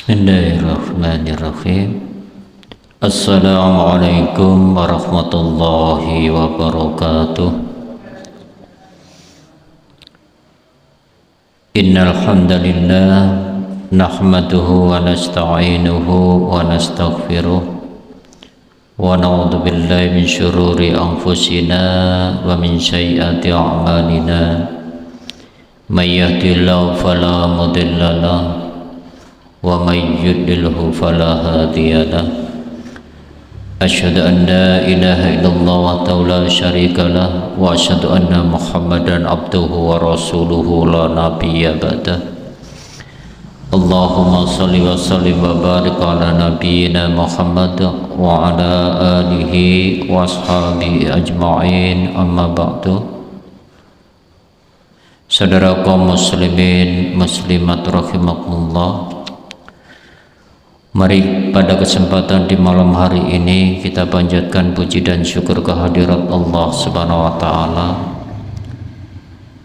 Bismillahirrahmanirrahim. Assalamualaikum warahmatullahi wabarakatuh. Innal hamdalillah nahmaduhu wa nasta'inuhu wa nastaghfiruh wa na'udzu billahi min syururi anfusina wa min sayyiati a'malina. May yahdihillahu fala mudilla lahu wa may yudlilhu fala hadiyalah. Asyhadu an la ilaha illallah wahdahu la syarikalah wa asyhadu anna Muhammadan abduhu wa rasuluhu la nabiyya ba'dah. Allahumma shalli wa sallim wa barik ala nabiyyina Muhammad wa ala alihi wa ashabihi ajma'in, amma ba'du. Saudara kaum muslimin muslimat rahimakumullah, mari pada kesempatan di malam hari ini kita panjatkan puji dan syukur kehadirat Allah Subhanahu wa Ta'ala,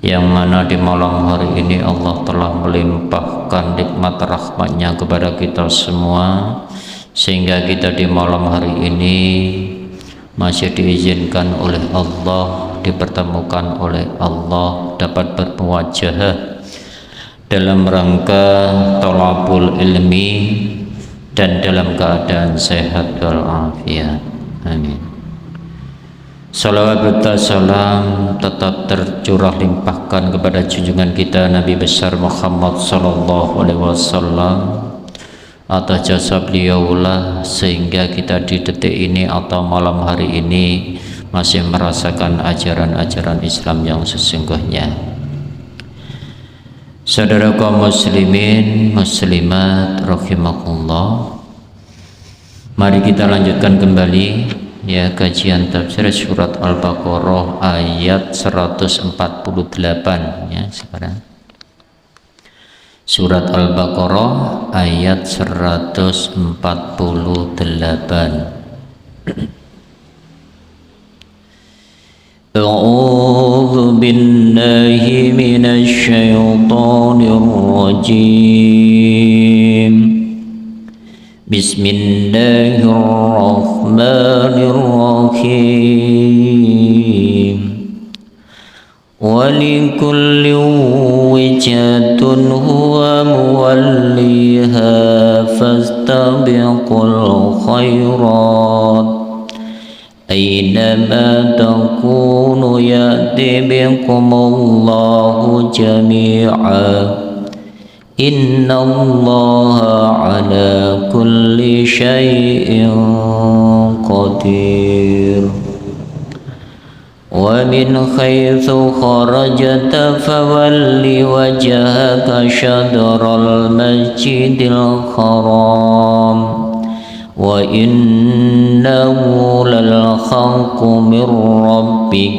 yang mana di malam hari ini Allah telah melimpahkan nikmat rahmatnya kepada kita semua, sehingga kita di malam hari ini masih diizinkan oleh Allah, dipertemukan oleh Allah, dapat bermuwajahah dalam rangka thalabul ilmi dan dalam keadaan sehat walafiat. Amin. Salawat serta salam tetap tercurah limpahkan kepada junjungan kita Nabi besar Muhammad sallallahu alaihi wasallam, atas jasa beliaulah sehingga kita di detik ini atau malam hari ini masih merasakan ajaran-ajaran Islam yang sesungguhnya. Saudara kaum muslimin muslimat rahimakumullah, mari kita lanjutkan kembali ya kajian tafsir surat Al-Baqarah ayat 148 ya sekarang. Surat Al-Baqarah ayat 148. A'udzu billahi minasy syaithanir rajim. Bismillahirrahmanirrahim. ولكل وجهة هو موليها فاستبقوا الخيرات أينما تكونوا يأتي بكم الله جميعا إن الله على كل شيء قدير. ومن حيث خرجت فول وجهك شطر المسجد الحرام وإنه للحق من ربك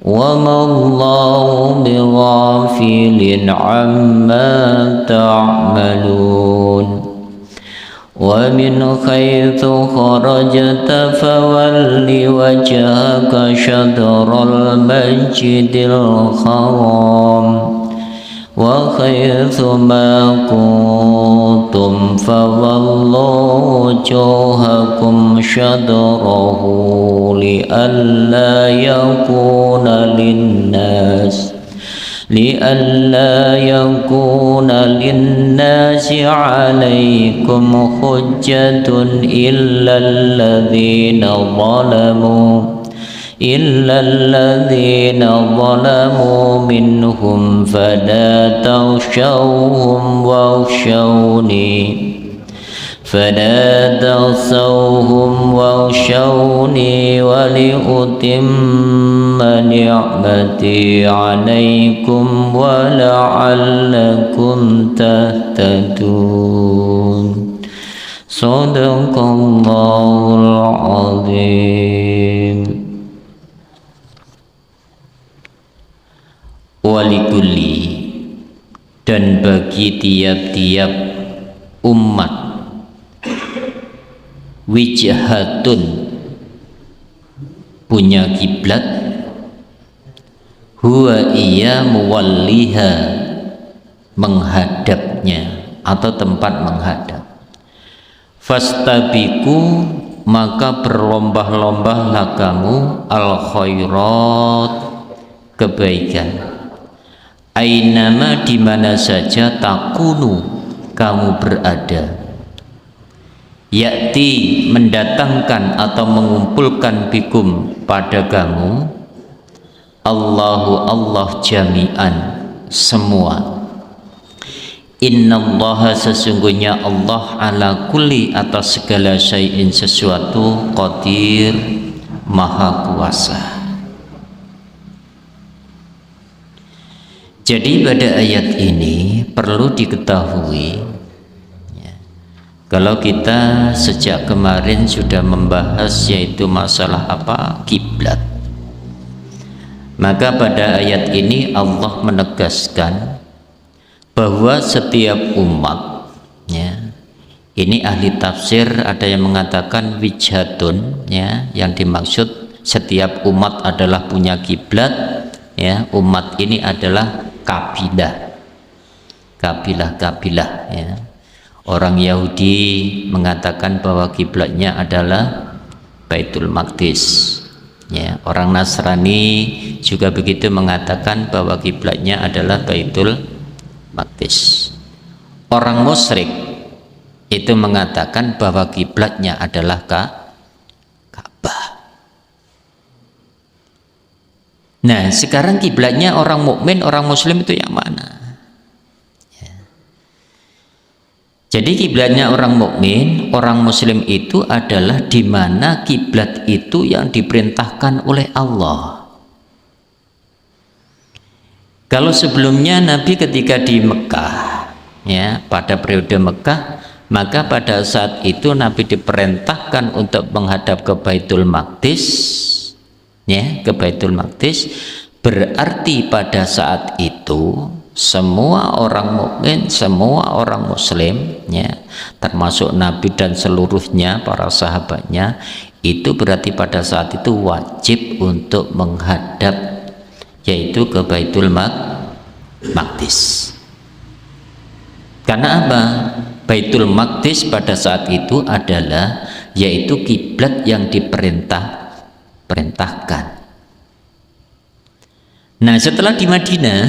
وما الله بغافل عما تعملون. ومن حيث خرجت فول وجهك شطر المسجد الحرام وحيث ما كنتم فولوا وجوهكم شطره لئلا يكون للناس عليكم حجة إلا الذين ظلموا منهم فلا تخشوهم واخشوني ولأتم نعمتي عليكم ولعلكم تهتدون. صدق الله العظيم. Walikulli, dan bagi tiap-tiap umat, wijhatun, punya kiblat, huwa iya muwalliha, menghadapnya atau tempat menghadap. fastabiqu, maka berlomba-lombalah kamu al khairat, kebaikan. Ainama, di mana saja takunu kamu berada. Ya'ti, mendatangkan atau mengumpulkan bikum pada kamu Allahu, Allah jami'an, semua. Innallaha, sesungguhnya Allah, ala kulli, atas segala syai'in, sesuatu, qadir, maha kuasa. Jadi pada ayat ini perlu diketahui, kalau kita sejak kemarin sudah membahas yaitu masalah apa? Kiblat. Maka pada ayat ini Allah menegaskan bahwa setiap umat, ya, ini ahli tafsir ada yang mengatakan wijhatun, ya, yang dimaksud setiap umat adalah punya kiblat, ya, umat ini adalah kabilah, kabilah, ya. Orang Yahudi mengatakan bahwa kiblatnya adalah Baitul Maqdis, ya. Orang Nasrani juga begitu, mengatakan bahwa kiblatnya adalah Baitul Maqdis. Orang musyrik itu mengatakan bahwa kiblatnya adalah Ka'bah. Nah, sekarang kiblatnya orang mukmin, orang muslim itu yang mana? Jadi kiblatnya orang mukmin, orang muslim itu adalah di mana kiblat itu yang diperintahkan oleh Allah. Kalau sebelumnya Nabi ketika di Mekah, ya, pada periode Mekah, maka pada saat itu Nabi diperintahkan untuk menghadap ke Baitul Maqdis, ya, ke Baitul Maqdis. Berarti pada saat itu semua orang mukmin, semua orang muslim, ya, termasuk Nabi dan seluruhnya para sahabatnya, itu berarti pada saat itu wajib untuk menghadap yaitu ke Baitul Maqdis. Karena apa? Baitul Maqdis pada saat itu adalah yaitu kiblat yang diperintahkan. Nah, setelah di Madinah,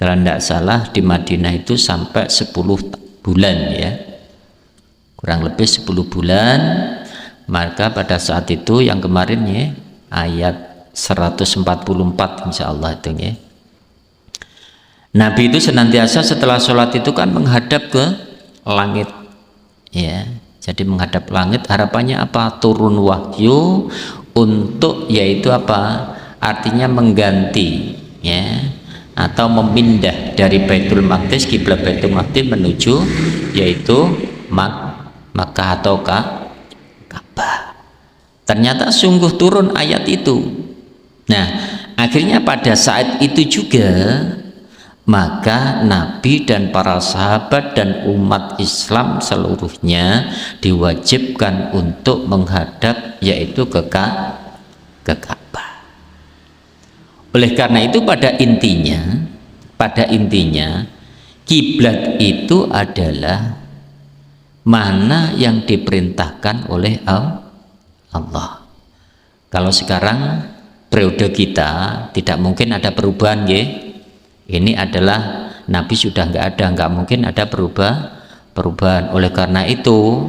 kalau tidak salah di Madinah itu sampai 10 bulan, ya, kurang lebih 10 bulan. Maka pada saat itu yang kemarin, ya, ayat 144 insya Allah itu, ya, Nabi itu senantiasa setelah sholat itu kan menghadap ke langit, ya. Jadi menghadap langit, harapannya apa? Turun wahyu untuk yaitu apa? Artinya mengganti, ya, atau memindah dari Baitul Maqdis, kiblat Baitul Maqdis menuju yaitu Makkah atau Ka'bah. Ternyata sungguh turun ayat itu. Nah, akhirnya pada saat itu juga maka Nabi dan para sahabat dan umat Islam seluruhnya diwajibkan untuk menghadap yaitu ke Ka'bah. Oleh karena itu pada intinya kiblat itu adalah mana yang diperintahkan oleh Allah. Kalau sekarang periode kita tidak mungkin ada perubahan, ya. Ini adalah Nabi sudah nggak mungkin ada perubahan. Oleh karena itu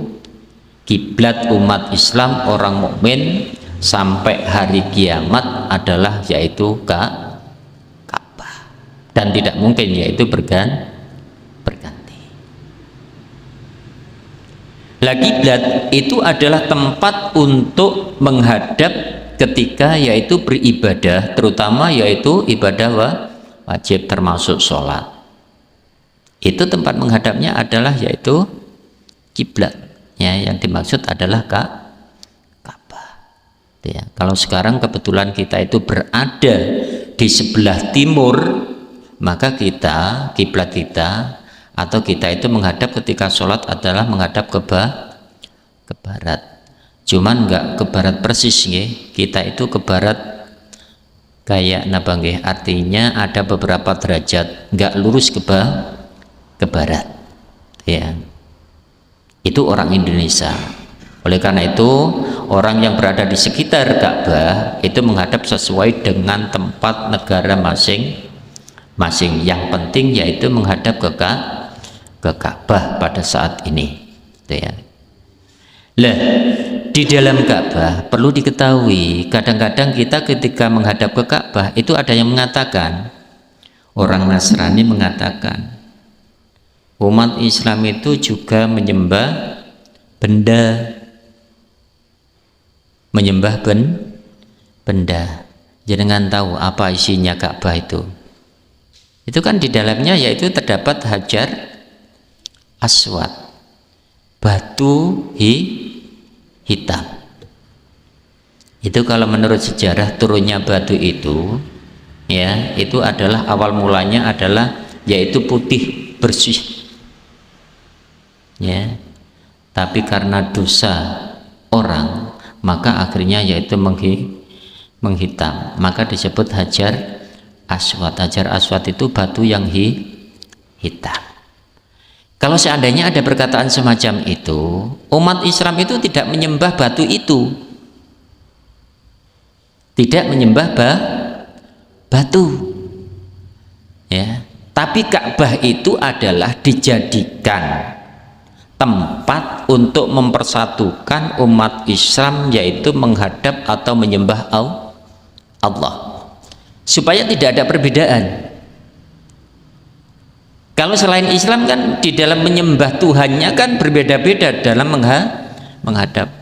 kiblat umat Islam orang mukmin sampai hari kiamat adalah yaitu Ka'bah, dan tidak mungkin yaitu berganti. Lagi kiblat itu adalah tempat untuk menghadap ketika yaitu beribadah, terutama yaitu ibadah wajib termasuk sholat. Itu tempat menghadapnya adalah yaitu kiblat, ya, yang dimaksud adalah Ka'bah. Ya, kalau sekarang kebetulan kita itu berada di sebelah timur, maka kiblat kita atau kita itu menghadap ketika sholat adalah menghadap ke barat. Cuman enggak ke barat persis, ya. Kita itu ke barat kayak napa nggih, artinya ada beberapa derajat, enggak lurus ke barat, ya. Itu orang Indonesia. Oleh karena itu orang yang berada di sekitar Ka'bah itu menghadap sesuai dengan tempat negara masing-masing. Yang penting yaitu menghadap ke Ka'bah pada saat ini, gitu ya. Lah, di dalam Ka'bah perlu diketahui, kadang-kadang kita ketika menghadap ke Ka'bah itu ada yang mengatakan, orang Nasrani mengatakan umat Islam itu juga menyembah benda, benda. Jangan tahu apa isinya Ka'bah itu. Itu kan di dalamnya yaitu terdapat Hajar Aswad, batu hitam. Itu kalau menurut sejarah turunnya batu itu, ya, itu adalah awal mulanya adalah yaitu putih bersih. Ya, tapi karena dosa orang maka akhirnya yaitu menghitam, maka disebut Hajar Aswad. Hajar Aswad itu batu yang hitam. Kalau seandainya ada perkataan semacam itu, umat Islam itu tidak menyembah batu itu, tidak menyembah batu, ya. Tapi Ka'bah itu adalah dijadikan tempat untuk mempersatukan umat Islam, yaitu menghadap atau menyembah Allah, supaya tidak ada perbedaan. Kalau selain Islam kan di dalam menyembah Tuhannya kan berbeda-beda dalam menghadap.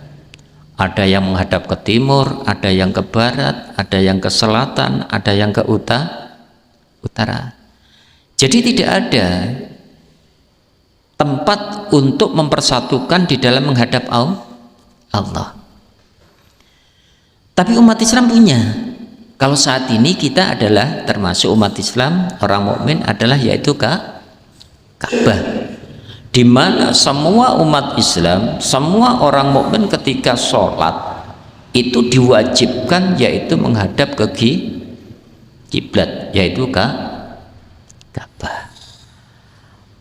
Ada yang menghadap ke timur, ada yang ke barat, ada yang ke selatan, ada yang ke utara. Jadi tidak ada tempat untuk mempersatukan di dalam menghadap Allah. Tapi umat Islam punya. Kalau saat ini kita adalah termasuk umat Islam, orang mukmin adalah yaitu Ka'bah, di mana semua umat Islam, semua orang mukmin ketika sholat itu diwajibkan yaitu menghadap ke kiblat, yaitu Ka'bah.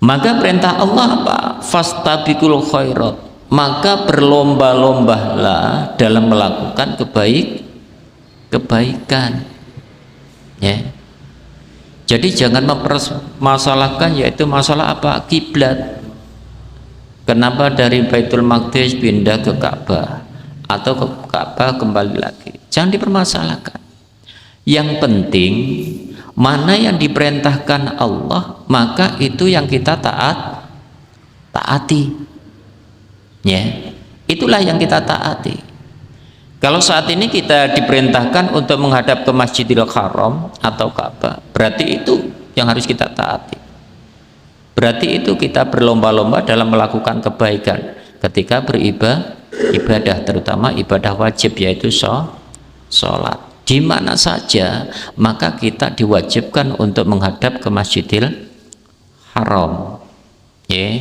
Maka perintah Allah apa? Fastabiqul khairat, maka berlomba-lombalah dalam melakukan kebaikan, ya. Jadi jangan mempermasalahkan yaitu masalah apa? Kiblat. Kenapa dari Baitul Maqdis pindah ke Ka'bah atau ke Ka'bah kembali lagi? Jangan dipermasalahkan. Yang penting mana yang diperintahkan Allah, maka itu yang kita taati, ya, itulah yang kita taati. Kalau saat ini kita diperintahkan untuk menghadap ke Masjidil Haram atau Ka'bah, berarti itu yang harus kita taati. Berarti itu kita berlomba-lomba dalam melakukan kebaikan ketika beribadah, terutama ibadah wajib yaitu sholat. Di mana saja maka kita diwajibkan untuk menghadap ke Masjidil Haram, ya,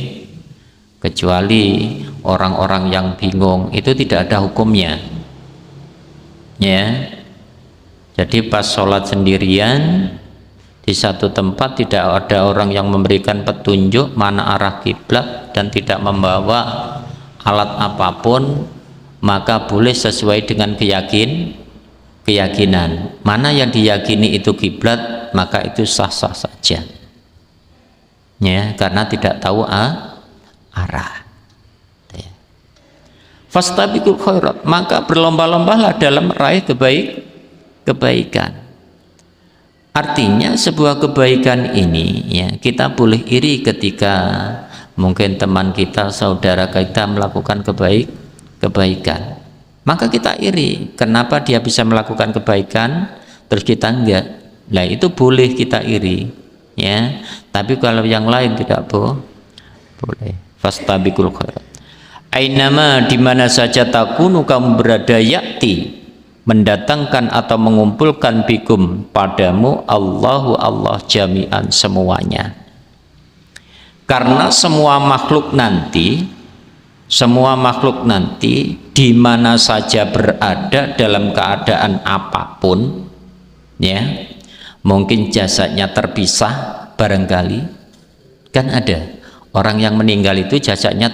kecuali orang-orang yang bingung itu tidak ada hukumnya, ya. Jadi pas sholat sendirian di satu tempat tidak ada orang yang memberikan petunjuk mana arah kiblat dan tidak membawa alat apapun, maka boleh sesuai dengan keyakinan mana yang diyakini itu kiblat, maka itu sah-sah saja, ya, karena tidak tahu arah. Fastabiqul khairat, maka berlomba-lombalah dalam meraih kebaikan. Artinya sebuah kebaikan ini, ya, kita boleh iri ketika mungkin teman kita, saudara kita melakukan kebaikan. Maka kita iri, kenapa dia bisa melakukan kebaikan terus kita enggak? Nah, itu boleh kita iri, ya. Tapi kalau yang lain tidak boleh. Fastabiqul khairat. Ainama, di mana saja takunu kamu berada, yakti, mendatangkan atau mengumpulkan bikum padamu Allahu Allah jami'an, semuanya. Karena semua makhluk nanti di mana saja berada dalam keadaan apapun, ya, mungkin jasadnya terpisah, barangkali kan ada orang yang meninggal itu jasadnya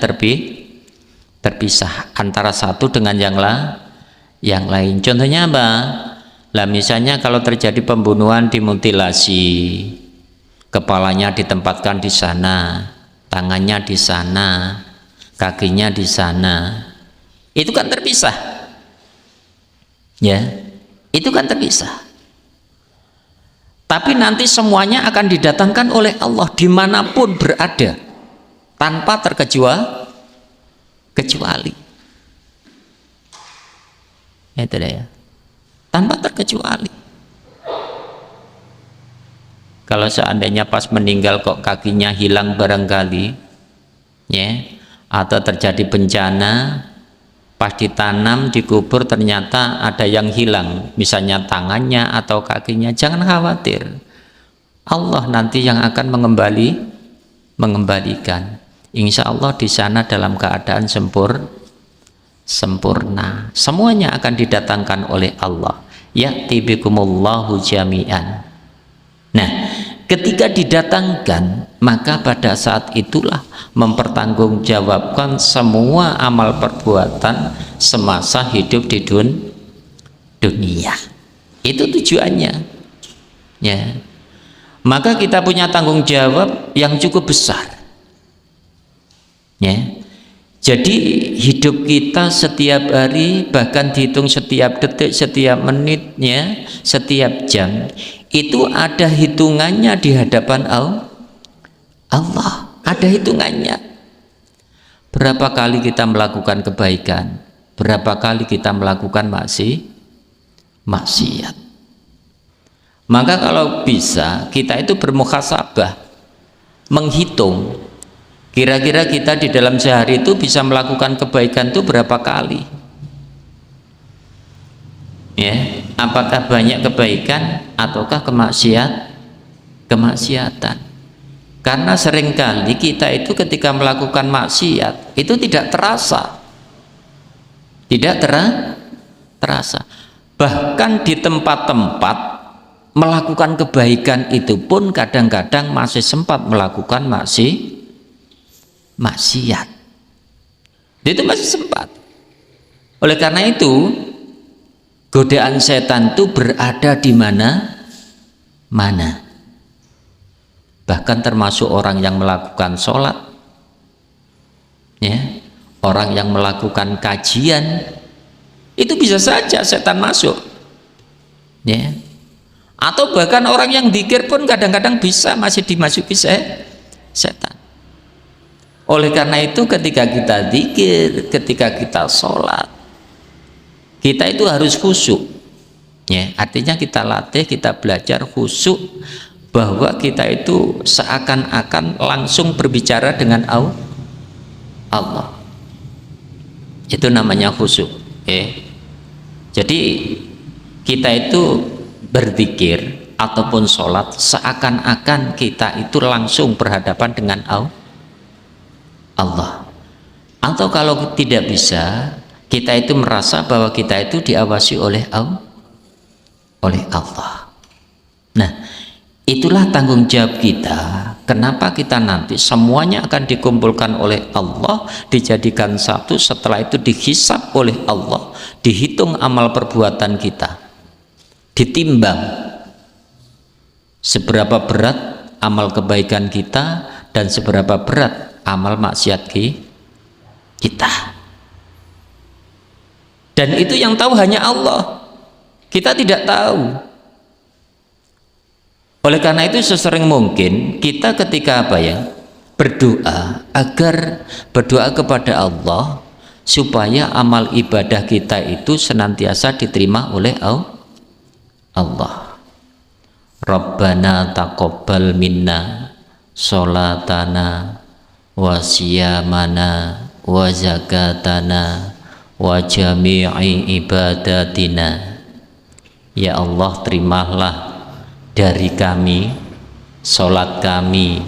terpisah antara satu dengan yang lain. Contohnya apa? Lah misalnya kalau terjadi pembunuhan, dimutilasi, kepalanya ditempatkan di sana, tangannya di sana, kakinya di sana, itu kan terpisah, ya, itu kan terpisah. Tapi nanti semuanya akan didatangkan oleh Allah dimanapun berada, tanpa kecuali. Itu ya, tanpa terkecuali. Kalau seandainya pas meninggal kok kakinya hilang barangkali, ya, atau terjadi bencana, pas ditanam dikubur ternyata ada yang hilang, misalnya tangannya atau kakinya, jangan khawatir, Allah nanti yang akan mengembalikan. Insya Allah di sana dalam keadaan sempurna. Semuanya akan didatangkan oleh Allah. Ya'ti bikumullahu jami'an. Nah, ketika didatangkan, maka pada saat itulah mempertanggungjawabkan semua amal perbuatan semasa hidup di dunia. Itu tujuannya, ya. Maka kita punya tanggung jawab yang cukup besar, ya. Jadi hidup kita setiap hari, bahkan dihitung setiap detik, setiap menitnya, setiap jam, itu ada hitungannya di hadapan Allah. Ada hitungannya. Berapa kali kita melakukan kebaikan, berapa kali kita melakukan maksiat. Maka kalau bisa kita itu bermuhasabah, menghitung kira-kira kita di dalam sehari itu bisa melakukan kebaikan itu berapa kali, ya, apakah banyak kebaikan ataukah kemaksiatan. Karena seringkali kita itu ketika melakukan maksiat itu tidak terasa, bahkan di tempat-tempat melakukan kebaikan itu pun kadang-kadang masih sempat melakukan maksiat, itu masih sempat. Oleh karena itu godaan setan itu berada di mana. Bahkan termasuk orang yang melakukan sholat, ya, orang yang melakukan kajian, itu bisa saja setan masuk, ya. Atau bahkan orang yang dzikir pun kadang-kadang bisa masih dimasuki setan. Oleh karena itu ketika kita dzikir, ketika kita sholat, kita itu harus khusyuk, ya. Artinya kita latih, kita belajar khusyuk, bahwa kita itu seakan-akan langsung berbicara dengan Allah. Itu namanya khusyuk, ya. Jadi kita itu berzikir ataupun sholat seakan-akan kita itu langsung berhadapan dengan Allah. Atau kalau tidak bisa, kita itu merasa bahwa kita itu diawasi oleh Allah. Nah, itulah tanggung jawab kita. Kenapa kita nanti semuanya akan dikumpulkan oleh Allah, dijadikan satu, setelah itu dihisab oleh Allah, dihitung amal perbuatan kita, ditimbang seberapa berat amal kebaikan kita dan seberapa berat amal maksiat kita. Dan itu yang tahu hanya Allah, kita tidak tahu. Oleh karena itu sesering mungkin kita ketika berdoa, agar berdoa kepada Allah supaya amal ibadah kita itu senantiasa diterima oleh Allah. Rabbana taqabbal minna sholatana wa siyamana wa zakatana wa jami'i ibadatina. Ya Allah, terimalah dari kami sholat kami,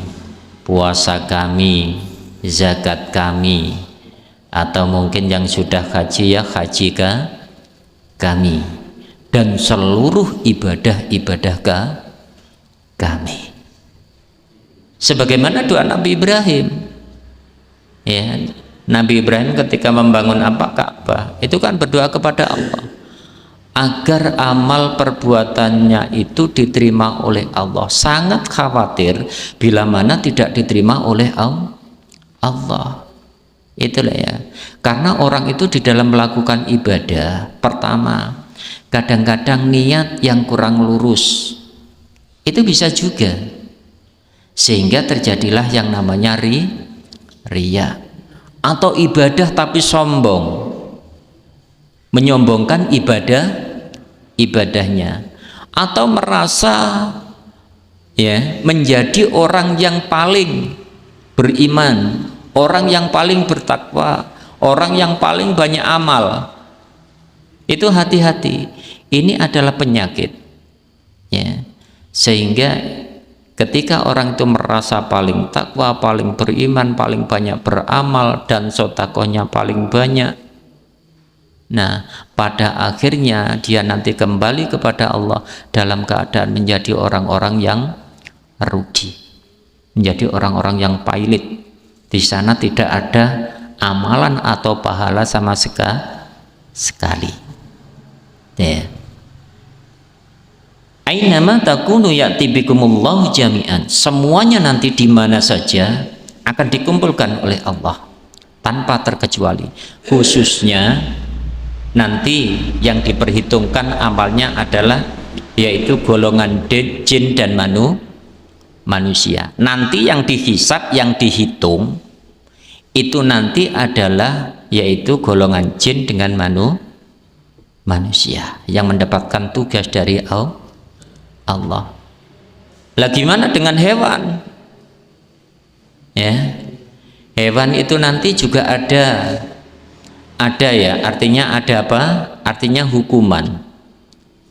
puasa kami, zakat kami, atau mungkin yang sudah haji ya haji kami, dan seluruh ibadah-ibadah kami. Sebagaimana doa Nabi Ibrahim, ya, Nabi Ibrahim ketika membangun apa? Ka'bah. Itu kan berdoa kepada Allah agar amal perbuatannya itu diterima oleh Allah. Sangat khawatir bila mana tidak diterima oleh Allah. Itulah ya. Karena orang itu di dalam melakukan ibadah, pertama, kadang-kadang niat yang kurang lurus. Itu bisa juga. Sehingga terjadilah yang namanya riya. Atau ibadah tapi sombong. Menyombongkan ibadahnya, atau merasa ya menjadi orang yang paling beriman, orang yang paling bertakwa, orang yang paling banyak amal. Itu hati-hati, ini adalah penyakit ya. Sehingga ketika orang itu merasa paling takwa, paling beriman, paling banyak beramal, dan sedekahnya paling banyak, nah pada akhirnya dia nanti kembali kepada Allah dalam keadaan menjadi orang-orang yang rugi, menjadi orang-orang yang pailit. Di sana tidak ada amalan atau pahala sama sekali ya. Ainama takunu ya'ti bikumullahu jami'an. Semuanya nanti di mana saja akan dikumpulkan oleh Allah tanpa terkecuali. Khususnya nanti yang diperhitungkan amalnya adalah yaitu golongan jin dan manusia. Nanti yang dihisab, yang dihitung itu nanti adalah yaitu golongan jin dengan manusia yang mendapatkan tugas dari Allah. Lah gimana dengan hewan? Ya, hewan itu nanti juga ada ya, artinya ada apa? Artinya hukuman.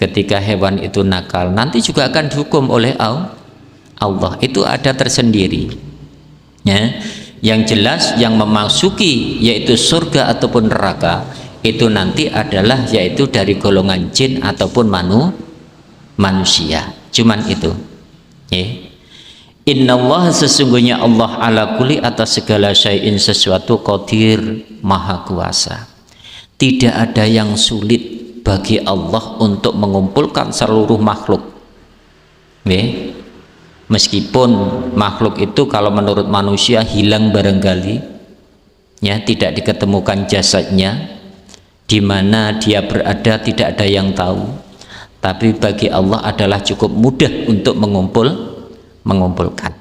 Ketika hewan itu nakal, nanti juga akan dihukum oleh Allah. Itu ada tersendiri ya. Yang jelas yang memasuki yaitu surga ataupun neraka itu nanti adalah yaitu dari golongan jin ataupun manusia. Cuman itu ya. Innallaha, sesungguhnya Allah, ala kulli, atas segala syai'in sesuatu, qadir, maha kuasa. Tidak ada yang sulit bagi Allah untuk mengumpulkan seluruh makhluk ya. Meskipun makhluk itu kalau menurut manusia hilang barangkali ya, tidak diketemukan jasadnya, di mana dia berada tidak ada yang tahu, tapi bagi Allah adalah cukup mudah untuk mengumpulkan.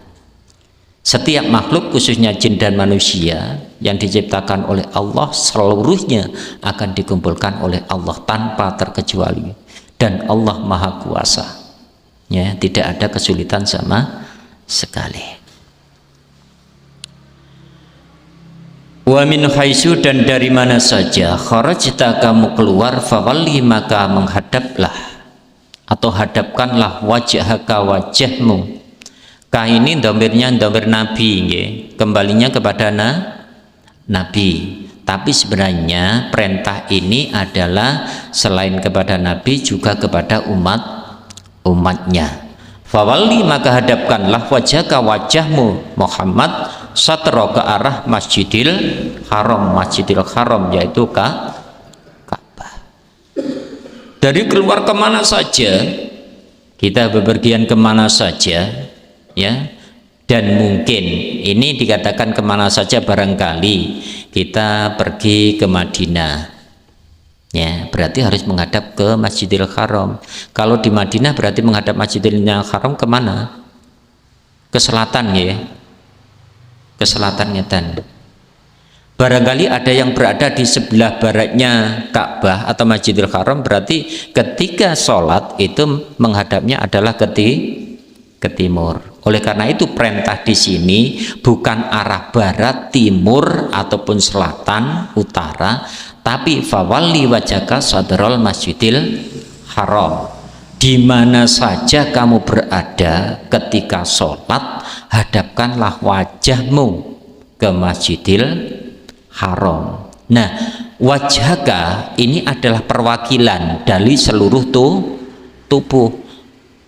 Setiap makhluk khususnya jin dan manusia yang diciptakan oleh Allah seluruhnya akan dikumpulkan oleh Allah tanpa terkecuali, dan Allah maha kuasa ya, tidak ada kesulitan sama sekali. Wa min haitsu, dan dari mana saja, kharajta, kamu keluar, fawalli, maka menghadaplah atau hadapkanlah, wajhaka, wajahmu. Ka ini dhamirnya dhamir nabi nggih, kembalinya kepada nabi. Tapi sebenarnya perintah ini adalah selain kepada nabi juga kepada umatnya. Fawalli, maka hadapkanlah, wajhaka, wajahmu Muhammad, satro, ke arah Masjidil Haram, yaitu Ka'bah. Dari keluar kemana saja, kita bepergian kemana saja ya, dan mungkin ini dikatakan kemana saja, barangkali kita pergi ke Madinah ya, berarti harus menghadap ke Masjidil Haram. Kalau di Madinah berarti menghadap Masjidil Haram kemana? Ke selatan ya, ke selatan ngetan. Barangkali ada yang berada di sebelah baratnya Ka'bah atau Masjidil Haram, berarti ketika sholat itu menghadapnya adalah ke timur. Oleh karena itu perintah di sini bukan arah barat, timur ataupun selatan, utara, tapi fawalli wajhaka sadrul Masjidil Haram. Di mana saja kamu berada ketika sholat, hadapkanlah wajahmu ke Masjidil Haram. Nah, wajhaka ini adalah perwakilan dari seluruh tubuh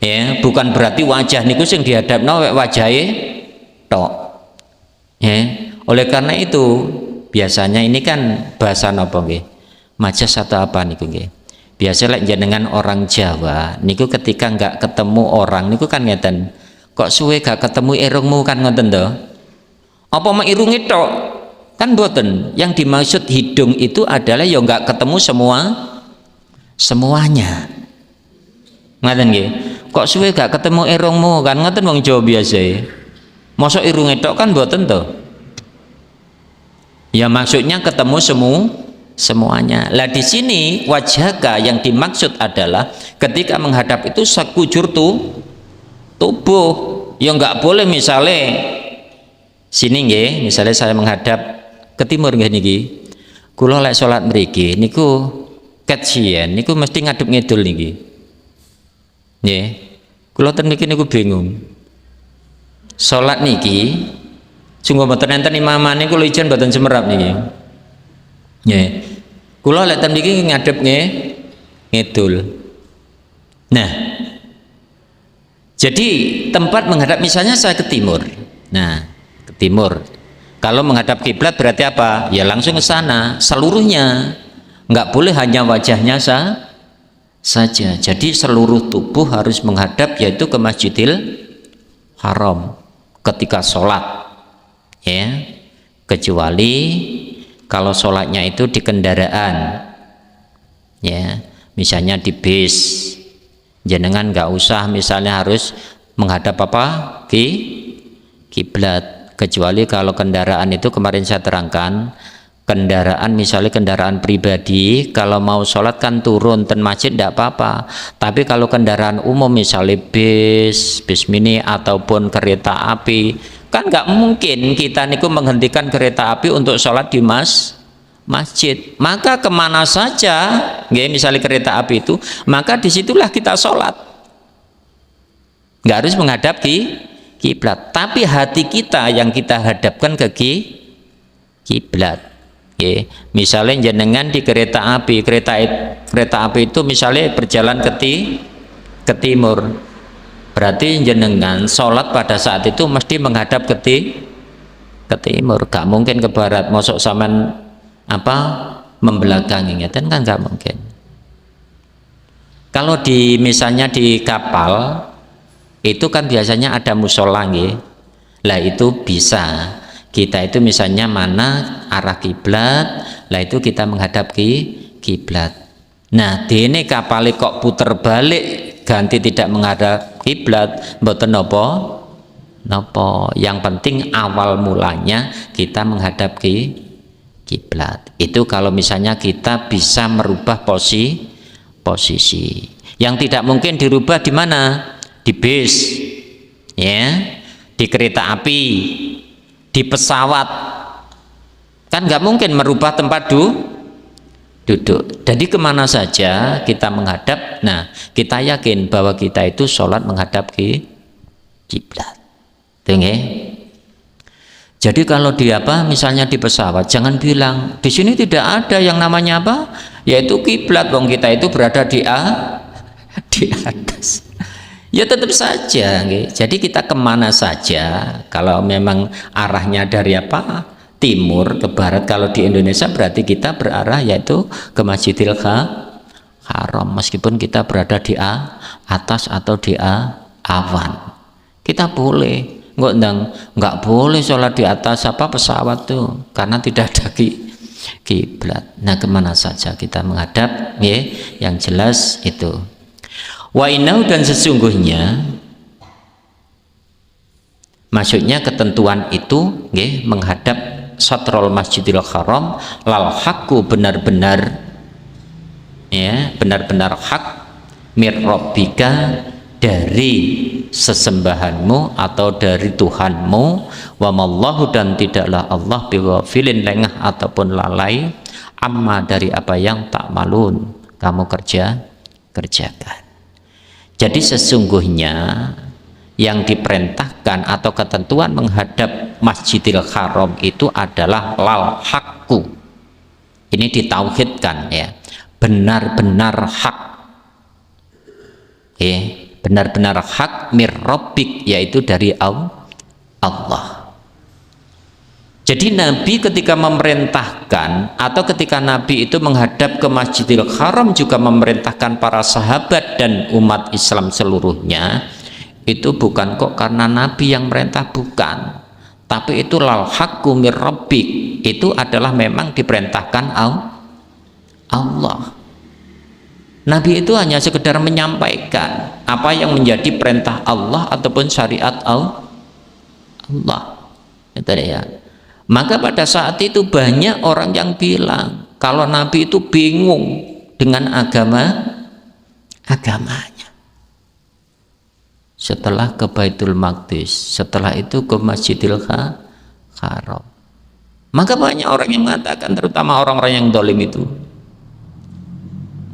ya, bukan berarti wajah niku sing dihadapno wajahe tok ya. Oleh karena itu biasanya ini kan bahasa napa nggih? Majas atau apa niku nggih? Biasa lek jenengan orang Jawa niku ketika enggak ketemu orang niku kan ngeten. Kok suwe gak ketemu irungmu kan ngoten to? Apa mek irunge tok? Kan boten. Yang dimaksud hidung itu adalah ya enggak ketemu semuanya. Ngoten nggih. Kok suwe gak ketemu irungmu kan ngoten wong Jawa biasa. Mosok irunge tok kan boten to? Ya maksudnya ketemu semuanya. Lah di sini wajhaka yang dimaksud adalah ketika menghadap itu sekujur tubuh. Ya enggak boleh misalnya sini nggih, misalnya saya menghadap ke timur nggih niki. Kula lek salat mriki niku kajian niku mesti ngadep ngidul niki. Nggih. Kula ten niki niku bingung. Salat niki sungguh mboten enten imamane kula ijen mboten semerap niki. Nggih. Kula lek ten niki ngadep ngidul. Nah, jadi tempat menghadap misalnya saya ke timur. Nah, ke timur. Kalau menghadap kiblat berarti apa? Ya langsung ke sana, seluruhnya. Enggak boleh hanya wajahnya saja. Jadi seluruh tubuh harus menghadap yaitu ke Masjidil Haram ketika sholat. Ya. Kecuali kalau sholatnya itu di kendaraan. Ya, misalnya di bis. Jenengan nggak usah misalnya harus menghadap apa kiblat, kecuali kalau kendaraan itu kemarin saya terangkan kendaraan misalnya kendaraan pribadi kalau mau sholat kan turun ten masjid tidak apa-apa, tapi kalau kendaraan umum misalnya bis mini ataupun kereta api kan nggak mungkin kita niku menghentikan kereta api untuk sholat di masjid, maka kemana saja misalnya kereta api itu, maka disitulah kita sholat, nggak harus menghadap kiblat, tapi hati kita yang kita hadapkan ke kiblat. Misalnya jenengan di kereta api, kereta api itu misalnya berjalan ke timur, berarti jenengan sholat pada saat itu mesti menghadap ke timur, gak mungkin ke barat. Mosok sampean membelakangi kan nggak mungkin. Kalau misalnya di kapal itu kan biasanya ada musola lah itu bisa kita itu misalnya mana arah kiblat, lah itu kita menghadap kiblat. Nah dene kapal kok puter balik ganti tidak menghadap kiblat mboten napa, yang penting awal mulanya kita menghadap kiblat. Itu kalau misalnya kita bisa merubah posisi. Yang tidak mungkin dirubah di mana? Di bis, ya, di kereta api, di pesawat. Kan nggak mungkin merubah tempat duduk. Jadi kemana saja kita menghadap. Nah, kita yakin bahwa kita itu sholat menghadap kiblat. Dengar? Jadi kalau di misalnya di pesawat jangan bilang di sini tidak ada yang namanya yaitu kiblat, wong kita itu berada di atas. Ya tetap saja. Jadi kita kemana saja kalau memang arahnya dari timur ke barat, kalau di Indonesia berarti kita berarah yaitu ke Masjidil Haram meskipun kita berada di atas atau di awan. Kita boleh. Nggak boleh sholat di atas pesawat tuh karena tidak ada kiblat. Nah kemana saja kita menghadap yang jelas itu. Wa innahu dan sesungguhnya maksudnya ketentuan itu menghadap satrul Masjidil Haram lal haqqu benar-benar hak mir rabbika dari sesembahanmu atau dari Tuhanmu, wa mallahu dan tidaklah Allah bighafilin lengah ataupun lalai amma dari apa yang tak malun kamu kerjakan. Jadi sesungguhnya yang diperintahkan atau ketentuan menghadap Masjidil Haram itu adalah lal haqqu. Ini ditauhidkan ya, benar-benar hak. Benar-benar hak mir rabbik yaitu dari Allah. Jadi Nabi ketika memerintahkan atau ketika Nabi itu menghadap ke Masjidil Haram juga memerintahkan para sahabat dan umat Islam seluruhnya, itu bukan kok karena Nabi yang merintah, bukan, tapi itu lal haqqu mir rabbik, itu adalah memang diperintahkan Allah. Nabi itu hanya sekedar menyampaikan apa yang menjadi perintah Allah ataupun syariat Allah. Itu ya. Maka pada saat itu banyak orang yang bilang kalau Nabi itu bingung dengan agamanya. Setelah ke Baitul Maqdis, setelah itu ke Masjidil Haram. Maka banyak orang yang mengatakan, terutama orang-orang yang dolim itu,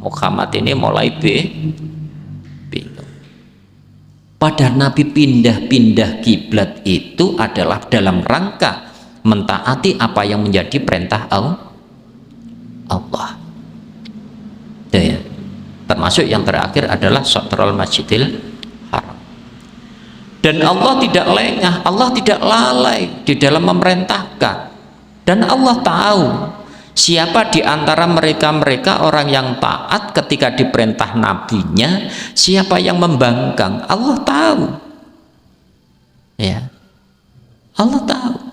Muhammad ini mulai bingung. Padahal Nabi pindah-pindah kiblat itu adalah dalam rangka mentaati apa yang menjadi perintah Allah. Ya. Termasuk yang terakhir adalah Syatrul Masjidil Haram. Dan Allah tidak lengah, Allah tidak lalai di dalam memerintahkan. Dan Allah tahu siapa di antara mereka orang yang taat ketika diperintah nabinya, siapa yang membangkang. Allah tahu. Ya. Allah tahu.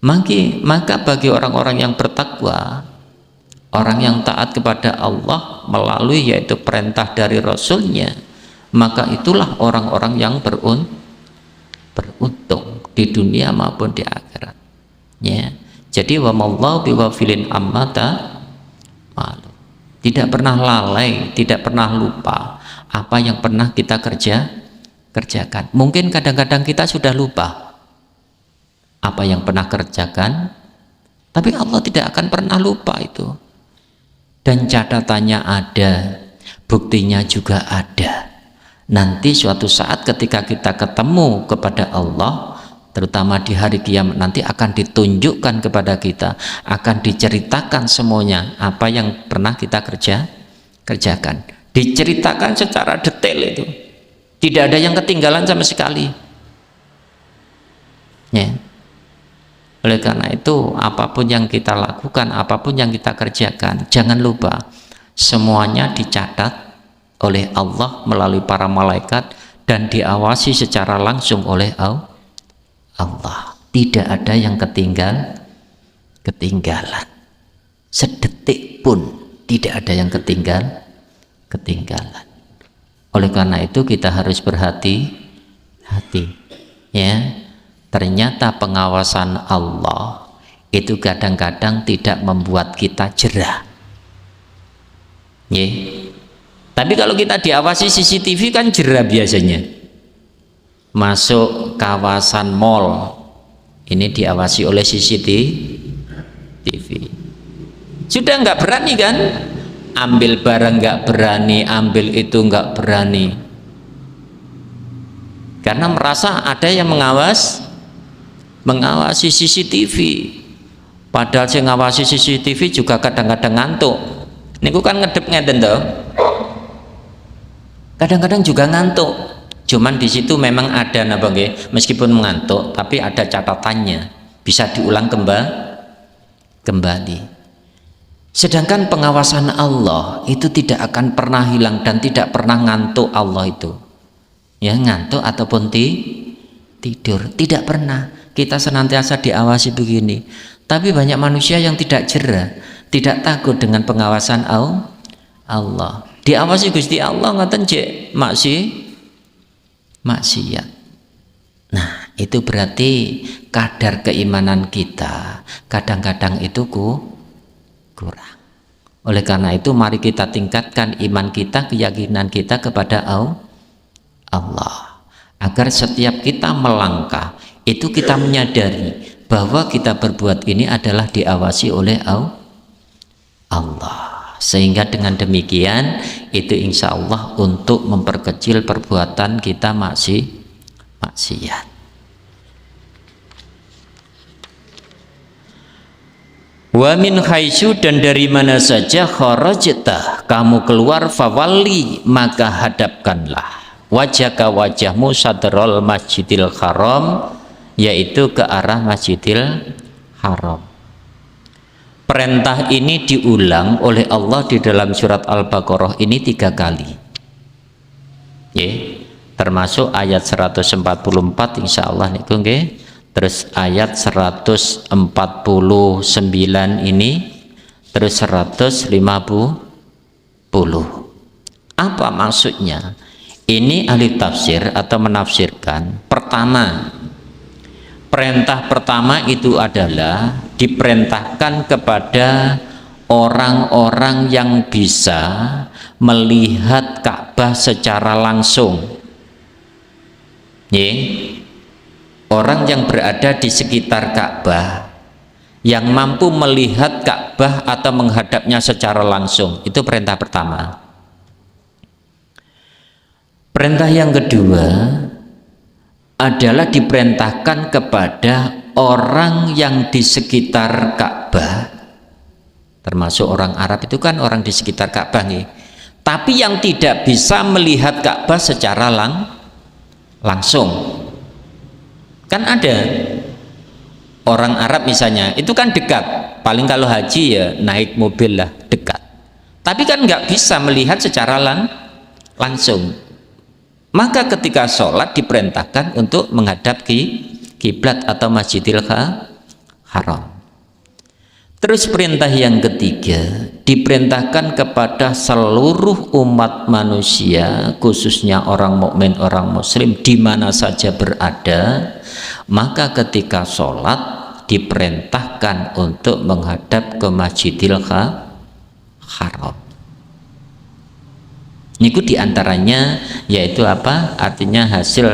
Maka bagi orang-orang yang bertakwa, orang yang taat kepada Allah melalui yaitu perintah dari Rasulnya, maka itulah orang-orang yang beruntung di dunia maupun di akhirat. Ya. Jadi wa mallahu biwafilin ammata malu. Tidak pernah lalai, tidak pernah lupa apa yang pernah kita kerjakan. Mungkin kadang-kadang kita sudah lupa apa yang pernah kerjakan, tapi Allah tidak akan pernah lupa itu. Dan catatannya ada, buktinya juga ada. Nanti suatu saat ketika kita ketemu kepada Allah, terutama di hari kiamat nanti, akan ditunjukkan kepada kita, akan diceritakan semuanya apa yang pernah kita kerjakan. Diceritakan secara detail itu. Tidak ada yang ketinggalan sama sekali. Ya. Oleh karena itu, apapun yang kita lakukan, apapun yang kita kerjakan, jangan lupa semuanya dicatat oleh Allah melalui para malaikat dan diawasi secara langsung oleh Allah. Tidak ada yang ketinggalan. Sedetik pun tidak ada yang ketinggalan. Oleh karena itu kita harus berhati-hati. Ya. Ternyata pengawasan Allah itu kadang-kadang tidak membuat kita jerah. Tapi kalau kita diawasi CCTV kan jerah biasanya. Masuk kawasan mall ini diawasi oleh CCTV. Sudah nggak berani kan? Ambil barang nggak berani, ambil itu nggak berani. Karena merasa ada yang mengawasi CCTV, padahal yang ngawasi CCTV juga kadang-kadang ngantuk. Niku kan ngedep ngeten toh. Kadang-kadang juga ngantuk. Cuman di situ memang ada napa nggih, meskipun mengantuk tapi ada catatannya, bisa diulang kembali. Sedangkan pengawasan Allah itu tidak akan pernah hilang dan tidak pernah ngantuk Allah itu. Ya, ngantuk ataupun tidur tidak pernah. Kita senantiasa diawasi begini, tapi banyak manusia yang tidak jerah, tidak takut dengan pengawasan Allah. Diawasi Gusti Allah ngoten jek maksiat. Nah, itu berarti kadar keimanan kita kadang-kadang itu kurang. Oleh karena itu mari kita tingkatkan iman kita, keyakinan kita kepada Allah, agar setiap kita melangkah itu kita menyadari bahwa kita berbuat ini adalah diawasi oleh Allah, sehingga dengan demikian itu insya Allah untuk memperkecil perbuatan kita maksiat. Wa min haitsu, dan dari mana saja kharajta kamu keluar, fawalli maka hadapkanlah wajhaka wajahmu sadrul masjidil haram, yaitu ke arah Masjidil Haram. Perintah ini diulang oleh Allah di dalam surat Al-Baqarah ini 3 kali. Termasuk ayat 144 insyaallah niku nggih. Terus ayat 149 ini, terus 150. Apa maksudnya? Ini ahli tafsir atau menafsirkan, pertama, perintah pertama itu adalah diperintahkan kepada orang-orang yang bisa melihat Ka'bah secara langsung. Orang yang berada di sekitar Ka'bah, yang mampu melihat Ka'bah atau menghadapnya secara langsung, itu perintah pertama. Perintah yang kedua adalah diperintahkan kepada orang yang di sekitar Ka'bah, termasuk orang Arab itu kan orang di sekitar Ka'bah nih, tapi yang tidak bisa melihat Ka'bah secara langsung. Kan ada orang Arab misalnya, itu kan dekat, paling kalau haji ya naik mobil lah, dekat, tapi kan nggak bisa melihat secara langsung. Maka ketika sholat diperintahkan untuk menghadap kiblat atau Masjidil Haram. Terus perintah yang ketiga diperintahkan kepada seluruh umat manusia, khususnya orang mukmin, orang muslim di mana saja berada, maka ketika sholat diperintahkan untuk menghadap ke Masjidil Haram. Niku diantaranya yaitu apa? Artinya hasil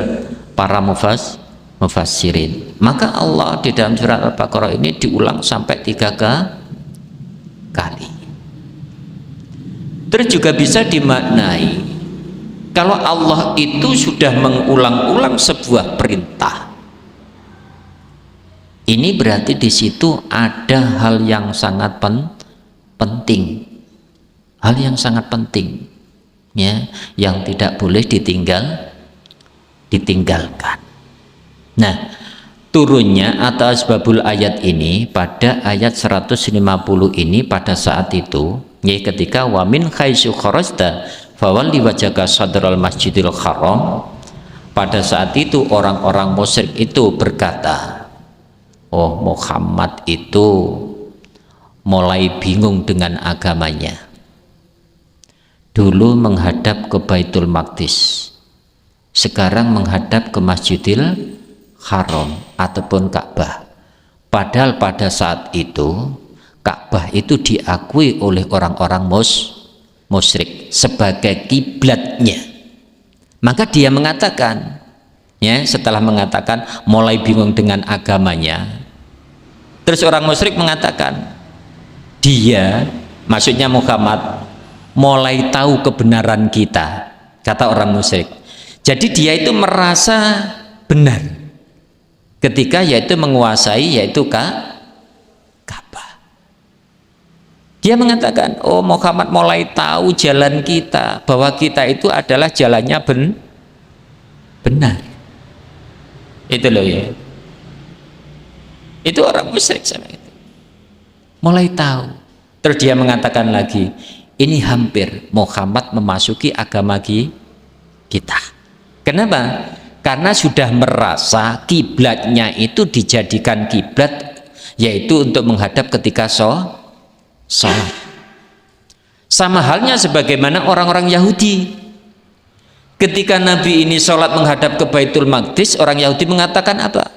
para mufassirin. Maka Allah di dalam surat Al-Baqarah ini diulang sampai 3 kali. Terus juga bisa dimaknai, kalau Allah itu sudah mengulang-ulang sebuah perintah, ini berarti di situ ada hal yang sangat penting, hal yang sangat penting, ya, yang tidak boleh ditinggalkan. Nah, turunnya atau asbabul ayat ini pada ayat 150 ini pada saat itu, yaitu ketika wa min haitsu kharajta fawalli wajhaka sadral Masjidil Haram. Pada saat itu orang-orang musyrik itu berkata, oh, Muhammad itu mulai bingung dengan agamanya. Dulu menghadap ke Baitul Maqdis, sekarang menghadap ke Masjidil Haram ataupun Ka'bah. Padahal pada saat itu Ka'bah itu diakui oleh orang-orang musyrik sebagai kiblatnya. Maka dia mengatakan, ya, setelah mengatakan mulai bingung dengan agamanya, terus orang musyrik mengatakan, dia, maksudnya Muhammad, mulai tahu kebenaran kita, kata orang musyrik. Jadi dia itu merasa benar ketika yaitu menguasai yaitu Ka'bah. Dia mengatakan, oh, Muhammad mulai tahu jalan kita, bahwa kita itu adalah jalannya benar. Itu loh ya. Itu orang musyrik sama itu. Mulai tahu. Terus dia mengatakan lagi, ini hampir Muhammad memasuki agama kita. Kenapa? Karena sudah merasa kiblatnya itu dijadikan kiblat yaitu untuk menghadap ketika sholat. Sama halnya sebagaimana orang-orang Yahudi. Ketika Nabi ini sholat menghadap ke Baitul Maqdis, orang Yahudi mengatakan apa?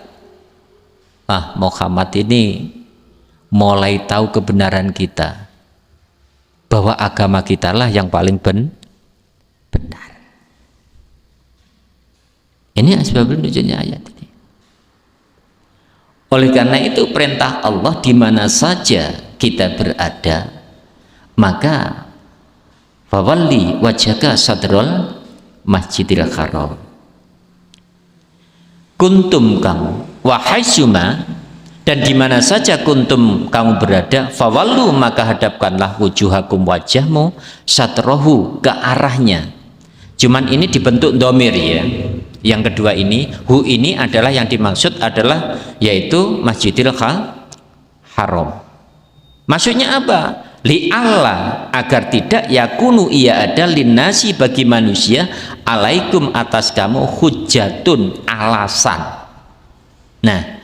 Ah, Muhammad ini mulai tahu kebenaran kita, bahwa agama kita lah yang paling benar. Ini asbabul nuzulnya ayat ini. Oleh karena itu perintah Allah di mana saja kita berada, maka fawalli wajhaka sadrul Masjidil Haram. Kuntum kamu wahaisuma, dan di mana saja kuntum kamu berada, fawallu maka hadapkanlah wujuhakum wajahmu satrohu ke arahnya. Cuman ini dibentuk domir ya. Yang kedua ini, hu ini adalah yang dimaksud adalah yaitu Masjidil Haram. Maksudnya apa? Li'alla, agar tidak yakunu ia ada linnasi bagi manusia alaikum atas kamu hujjatun, alasan. Nah,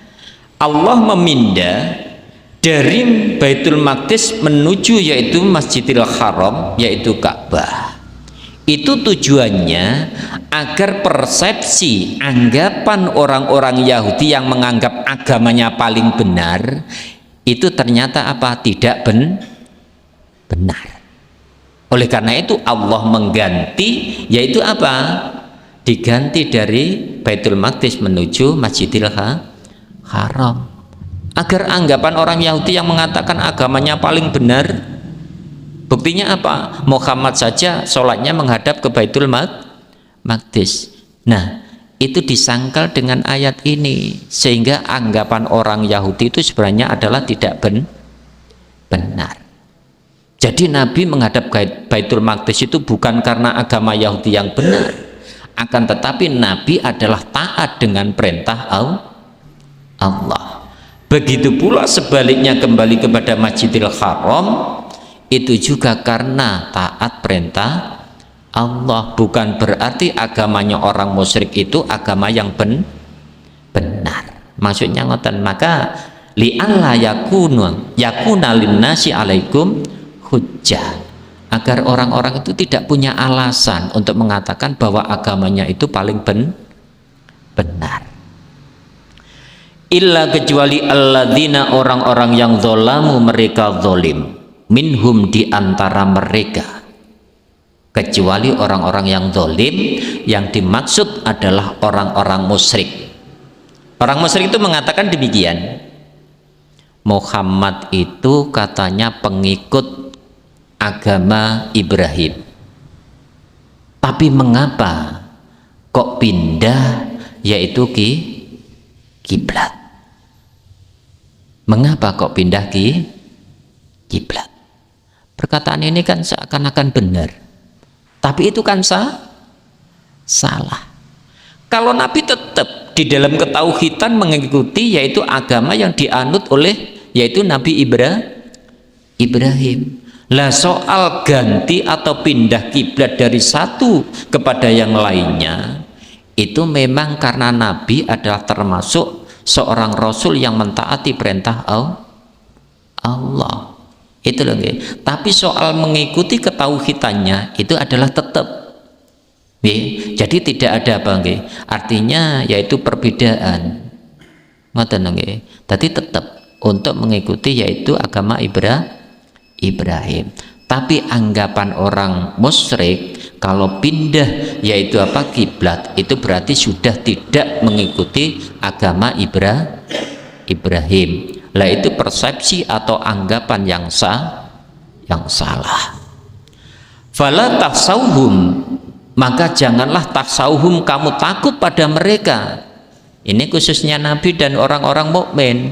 Allah memindah dari Baitul Maqdis menuju yaitu Masjidil Haram, yaitu Ka'bah. Itu tujuannya agar persepsi anggapan orang-orang Yahudi yang menganggap agamanya paling benar itu ternyata apa? Tidak benar. Oleh karena itu Allah mengganti, yaitu apa? Diganti dari Baitul Maqdis menuju Masjidil Haram, agar anggapan orang Yahudi yang mengatakan agamanya paling benar, buktinya apa? Muhammad saja sholatnya menghadap ke Baitul Maqdis. Nah, itu disangkal dengan ayat ini, sehingga anggapan orang Yahudi itu sebenarnya adalah tidak benar. Jadi Nabi menghadap Baitul Maqdis itu bukan karena agama Yahudi yang benar, akan tetapi Nabi adalah taat dengan perintah Allah. Begitu pula sebaliknya kembali kepada Masjidil Haram, itu juga karena taat perintah Allah, bukan berarti agamanya orang musyrik itu agama yang benar. Maksudnya ngoten, maka li'alla yakuna linnasi alaikum hujjah, agar orang-orang itu tidak punya alasan untuk mengatakan bahwa agamanya itu paling benar. Illa, kecuali alladzina, orang-orang yang zolamu, mereka zolim, minhum, di antara mereka. Kecuali orang-orang yang zolim, yang dimaksud adalah orang-orang musyrik. Orang musyrik itu mengatakan demikian, Muhammad itu katanya pengikut agama Ibrahim, tapi mengapa kok pindah yaitu kiblat? Mengapa kok pindah kiblat? Perkataan ini kan seakan-akan benar, tapi itu kan salah. Kalau Nabi tetap di dalam ketauhidan mengikuti yaitu agama yang dianut oleh yaitu Nabi Ibrahim. Lah soal ganti atau pindah kiblat dari satu kepada yang lainnya, itu memang karena Nabi adalah termasuk seorang Rasul yang mentaati perintah Allah. Itu loh. Tapi soal mengikuti ketauhidannya itu adalah tetap. Jadi tidak ada apa, artinya yaitu perbedaan. Tadi tetap untuk mengikuti yaitu agama Ibrahim. Tapi anggapan orang musyrik kalau pindah yaitu apa kiblat itu berarti sudah tidak mengikuti agama Ibrahim. Lah itu persepsi atau anggapan yang salah. Fala tahsauhum, maka janganlah tahsauhum, kamu takut pada mereka. Ini khususnya Nabi dan orang-orang mukmin.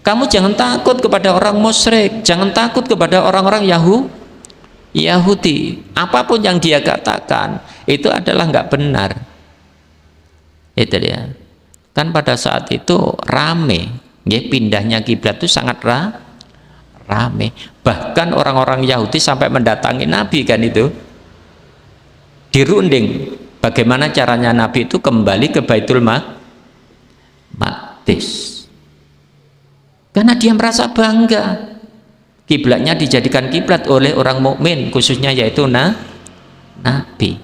Kamu jangan takut kepada orang musyrik, jangan takut kepada orang-orang Yahudi. Apapun yang dia katakan itu adalah nggak benar. Itu dia. Kan pada saat itu rame, pindahnya kiblat itu sangat rame. Bahkan orang-orang Yahudi sampai mendatangi Nabi kan itu. Dirunding bagaimana caranya Nabi itu kembali ke Baitul Maqdis. Karena dia merasa bangga kiblatnya dijadikan kiblat oleh orang mukmin, khususnya yaitu Nabi.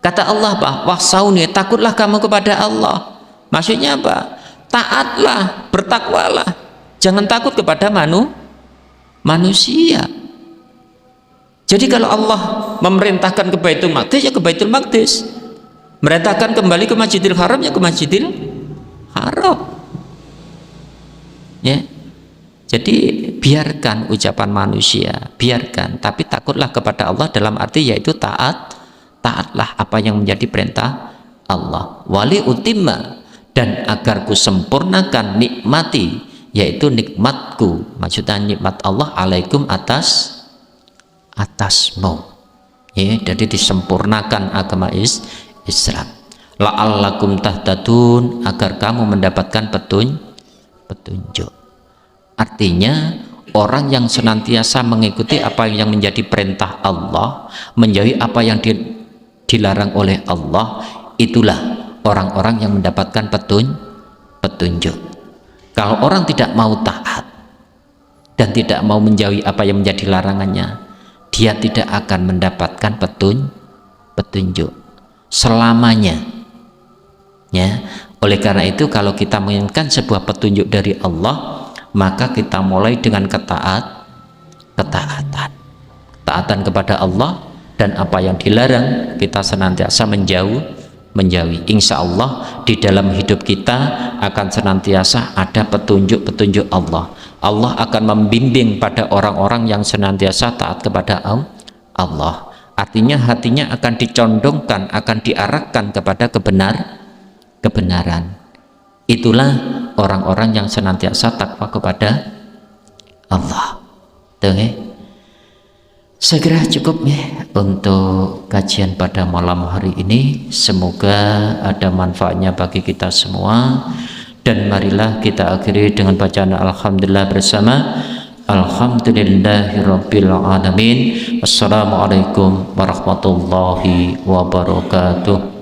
Kata Allah, wahsauni, takutlah kamu kepada Allah. Maksudnya apa? Taatlah, bertakwalah, jangan takut kepada manusia. Jadi kalau Allah memerintahkan ke Baitul Maqdis, ya ke Baitul Maqdis. Merintahkan kembali ke Masjidil Haram, ya ke Masjidil Haram. Ya, jadi biarkan ucapan manusia, biarkan, tapi takutlah kepada Allah dalam arti yaitu taatlah apa yang menjadi perintah Allah. Wali utimma, dan agar ku sempurnakan nikmati, yaitu nikmatku, maksudnya nikmat Allah alaikum atasmu. Ya, jadi disempurnakan agama Islam. La'allakum tahtadun, agar kamu mendapatkan petunjuk. Artinya orang yang senantiasa mengikuti apa yang menjadi perintah Allah, menjauhi apa yang dilarang oleh Allah, itulah orang-orang yang mendapatkan petunjuk. Kalau orang tidak mau taat dan tidak mau menjauhi apa yang menjadi larangannya, dia tidak akan mendapatkan petunjuk selamanya, ya. Oleh karena itu, kalau kita menginginkan sebuah petunjuk dari Allah, maka kita mulai dengan ketaatan kepada Allah, dan apa yang dilarang kita senantiasa menjauhi. Insya Allah di dalam hidup kita akan senantiasa ada petunjuk Allah. Allah akan membimbing pada orang-orang yang senantiasa taat kepada Allah. Artinya hatinya akan dicondongkan, akan diarahkan kepada kebenaran. Itulah orang-orang yang senantiasa takwa kepada Allah. Saya kira cukup ya untuk kajian pada malam hari ini. Semoga ada manfaatnya bagi kita semua. Dan marilah kita akhiri dengan bacaan alhamdulillah bersama. Alhamdulillahirabbil alamin. Wassalamualaikum warahmatullahi wabarakatuh.